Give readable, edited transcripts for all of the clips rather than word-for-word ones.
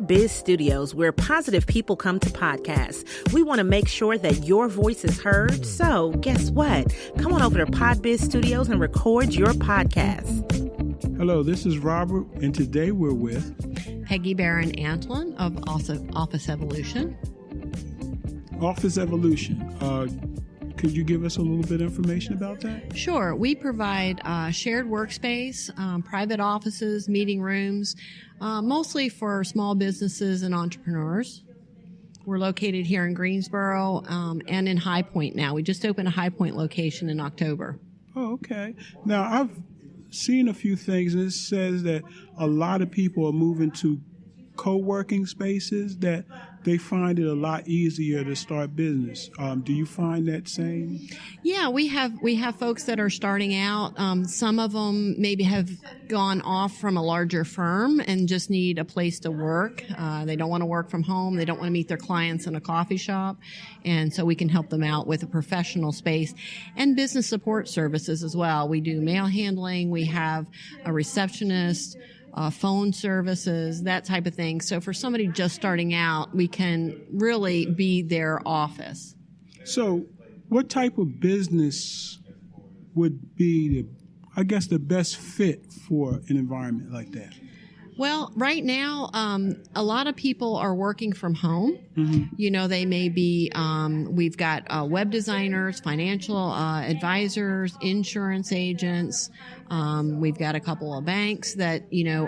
PodBiz Studios, where positive people come to podcasts. We want to make sure that your voice is heard. So guess what? Come on over to PodBiz Studios and record your podcast. Hello, this is Robert, and today we're with Peggy Barron-Antolin of Office Evolution. Office Evolution. Could you give us a little bit of information about that? Sure. We provide shared workspace, private offices, meeting rooms, mostly for small businesses and entrepreneurs. We're located here in Greensboro and in High Point now. We just opened a High Point location in October. Oh, okay. Now, I've seen a few things, and it says that a lot of people are moving to co-working spaces, that they find it a lot easier to start business. Do you find that same? Yeah, we have folks that are starting out. Some of them maybe have gone off from a larger firm and just need a place to work. They don't want to work from home. They don't want to meet their clients in a coffee shop. And so we can help them out with a professional space and business support services as well. We do mail handling. We have a receptionist, phone services, that type of thing. So for somebody just starting out, we can really be their office. So what type of business would be, the best fit for an environment like that? Well, right now, a lot of people are working from home. Mm-hmm. You know, they may be, we've got web designers, financial advisors, insurance agents. We've got a couple of banks that,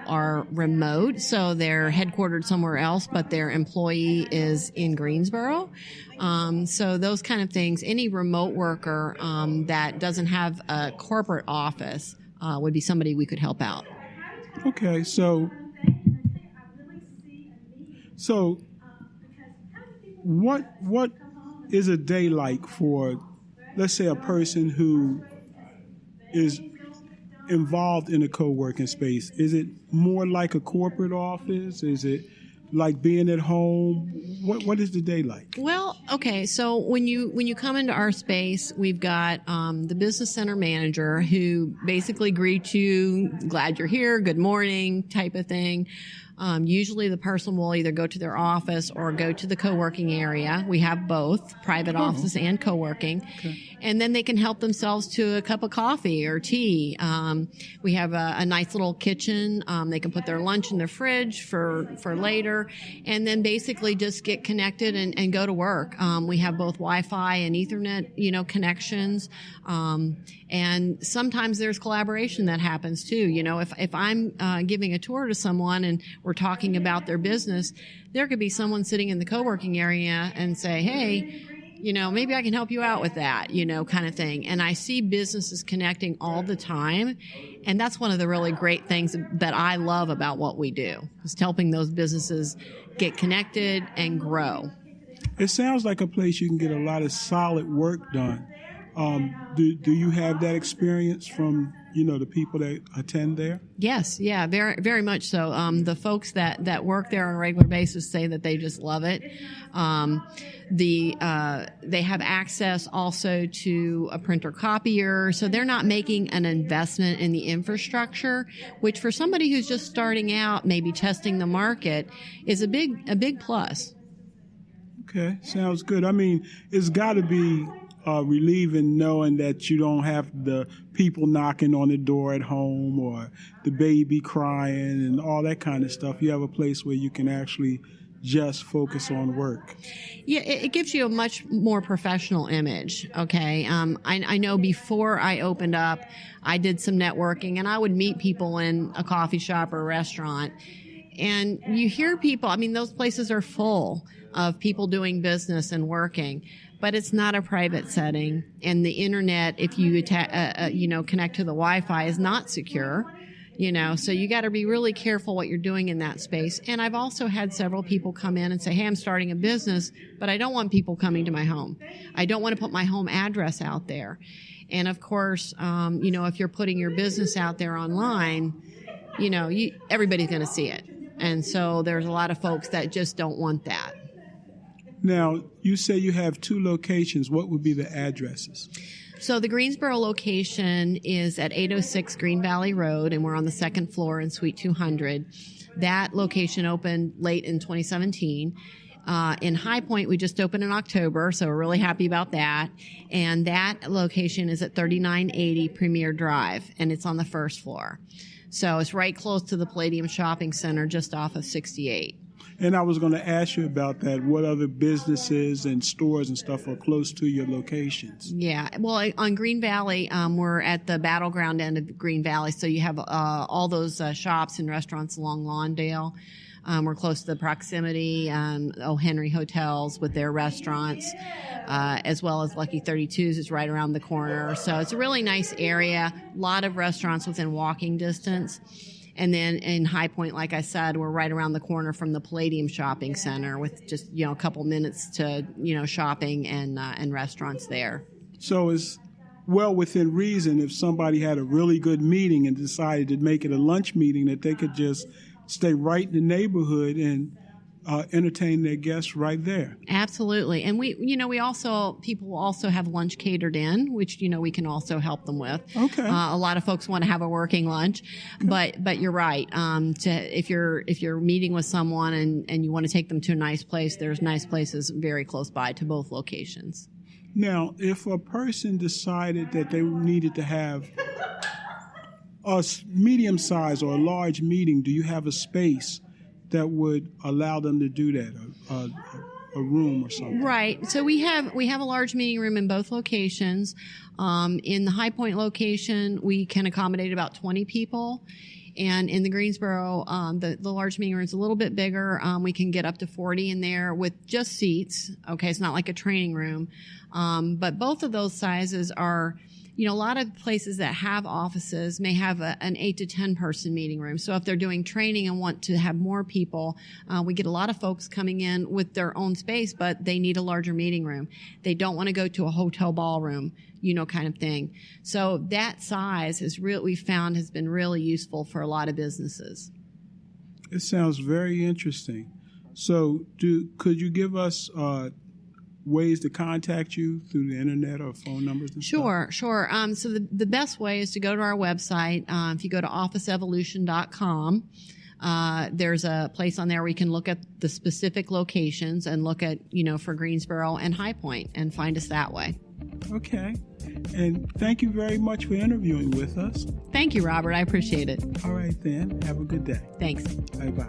are remote. So they're headquartered somewhere else, but their employee is in Greensboro. So those kind of things, any remote worker that doesn't have a corporate office would be somebody we could help out. Okay, so what is a day like for, let's say, a person who is involved in a co-working space? Is it more like a corporate office? Is it like being at home? What is the day like? Well, okay, so when you come into our space, we've got the business center manager who basically greets you, glad you're here, good morning type of thing. Usually the person will either go to their office or go to the co-working area. We have both, private office and co-working. Okay. And then they can help themselves to a cup of coffee or tea. We have a nice little kitchen. They can put their lunch in their fridge for later, and then basically just get connected and go to work. We have both Wi-Fi and Ethernet, connections. And sometimes there's collaboration that happens too. If I'm giving a tour to someone and we're talking about their business, there could be someone sitting in the co-working area and say, hey, maybe I can help you out with that, kind of thing. And I see businesses connecting all the time. And that's one of the really great things that I love about what we do, is helping those businesses get connected and grow. It sounds like a place you can get a lot of solid work done. Do you have that experience from, the people that attend there? Yes. Yeah, very, very much so. The folks that work there on a regular basis say that they just love it. They have access also to a printer copier, so they're not making an investment in the infrastructure, which for somebody who's just starting out, maybe testing the market, is a big plus. Okay, sounds good. I mean, it's got to be relieving knowing that you don't have the people knocking on the door at home or the baby crying and all that kind of stuff. You have a place where you can actually just focus on work. Yeah, it gives you a much more professional image, okay? I know before I opened up, I did some networking, and I would meet people in a coffee shop or a restaurant. And you hear people, those places are full of people doing business and working. But it's not a private setting, and the internet, if you connect to the Wi-Fi, is not secure. So you got to be really careful what you're doing in that space. And I've also had several people come in and say, hey, I'm starting a business, but I don't want people coming to my home. I don't want to put my home address out there. And of course, if you're putting your business out there online, everybody's going to see it. And so there's a lot of folks that just don't want that. Now, you say you have 2 locations. What would be the addresses? So the Greensboro location is at 806 Green Valley Road, and we're on the 2nd floor in Suite 200. That location opened late in 2017. In High Point, we just opened in October, so we're really happy about that. And that location is at 3980 Premier Drive, and it's on the first floor. So it's right close to the Palladium Shopping Center, just off of 68. And I was going to ask you about that. What other businesses and stores and stuff are close to your locations? Yeah. Well, on Green Valley, we're at the battleground end of Green Valley. So you have all those shops and restaurants along Lawndale. We're close to the Proximity, O. Henry Hotels with their restaurants, as well as Lucky 32's is right around the corner. So it's a really nice area. A lot of restaurants within walking distance. And then in High Point, like I said, we're right around the corner from the Palladium Shopping Center with just, a couple minutes to, shopping and restaurants there. So it's well within reason if somebody had a really good meeting and decided to make it a lunch meeting that they could just stay right in the neighborhood and entertain their guests right there. Absolutely. And people also have lunch catered in, which, we can also help them with. Okay. A lot of folks want to have a working lunch, but you're right. If you're meeting with someone and you want to take them to a nice place, there's nice places very close by to both locations. Now, if a person decided that they needed to have a medium size or a large meeting, do you have a space that would allow them to do that, a room or something? Right. So we have a large meeting room in both locations. In the High Point location, we can accommodate about 20 people. And in the Greensboro, the large meeting room is a little bit bigger. We can get up to 40 in there with just seats. Okay, it's not like a training room. But both of those sizes are, a lot of places that have offices may have an 8 to 10 person meeting room. So if they're doing training and want to have more people, we get a lot of folks coming in with their own space, but they need a larger meeting room. They don't want to go to a hotel ballroom, kind of thing. So that size we found has been really useful for a lot of businesses. It sounds very interesting. So could you give us ways to contact you through the internet or phone numbers and Sure. stuff? So the best way is to go to our website. If you go to officeevolution.com, there's a place on there where you can look at the specific locations and look at, for Greensboro and High Point and find us that way. Okay. And thank you very much for interviewing with us. Thank you, Robert. I appreciate it. All right, then. Have a good day. Thanks. Bye-bye.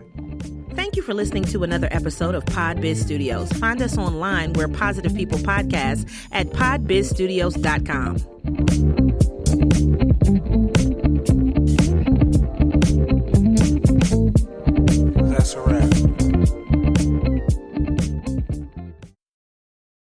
Thank you for listening to another episode of PodBiz Studios. Find us online where Positive People podcast at podbizstudios.com.